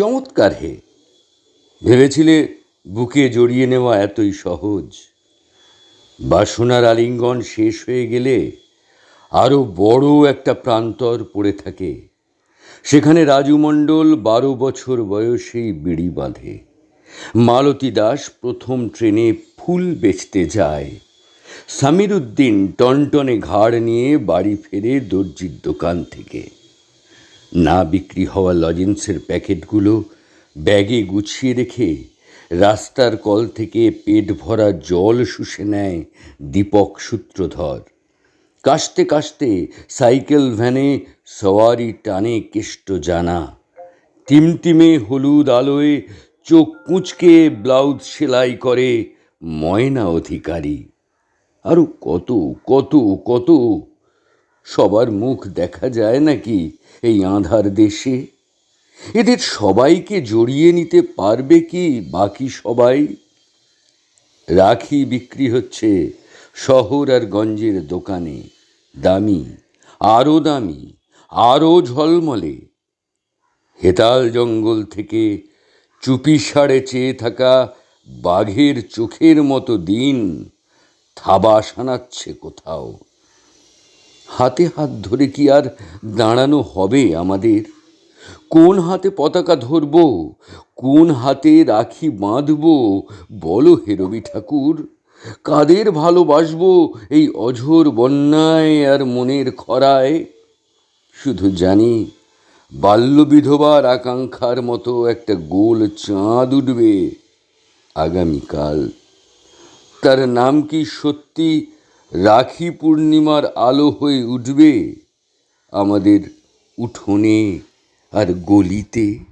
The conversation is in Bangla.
চমৎকার হে। ভেবেছিলে বুকে জড়িয়ে নেওয়া এতই সহজ? বাসনার আলিঙ্গন শেষ হয়ে গেলে আরও বড় একটা প্রান্তর পড়ে থাকে। সেখানে রাজু মণ্ডল 12 বছর বয়সেই বিড়ি বাঁধে। মালতী দাস প্রথম ট্রেনে ফুল বেচতে যায়। সামির উদ্দিন টনটনে ঘাড় নিয়ে বাড়ি ফেরে দর্জির দোকান থেকে। না বিক্রি হওয়া লজেন্সের প্যাকেটগুলো ব্যাগে গুছিয়ে রেখে রাস্তার কল থেকে পেট ভরা জল শুষে নেয় দীপক সূত্রধর। কাশতে কাশতে সাইকেল ভ্যানে সওয়ারি টানে কেষ্ট জানা। টিমটিমে হলুদ আলোয় চোখ কুঁচকে ব্লাউজ সেলাই করে ময়না অধিকারী। আরও কত কত কত। সবার মুখ দেখা যায় নাকি এই আঁধার দেশে? এদের সবাইকে জড়িয়ে নিতে পারবে কি বাকি সবাই? রাখি বিক্রি হচ্ছে শহর আর গঞ্জের দোকানে, দামি, আরও দামি, আরও ঝলমলে। হেতাল জঙ্গল থেকে চুপি সাড়ে চেয়ে থাকা বাঘের চোখের মতো দিন থাবা সানাচ্ছে কোথাও। হাতে হাত ধরে কি আর দাঁড়ানো হবে আমাদের? কোন হাতে পতাকা ধরব, কোন হাতে রাখি বাঁধব বলো হে রবি ঠাকুর? কাদের ভালোবাসবো এই অঝোর বন্যায় আর মনের খরায়? শুধু জানি বাল্যবিধবার আকাঙ্ক্ষার মতো একটা গোল চাঁদ উঠবে আগামীকাল। তার নাম কি সত্যি রাখি পূর্ণিমার আলো হয়ে উঠবে আমাদের উঠোনে আর গলিতে?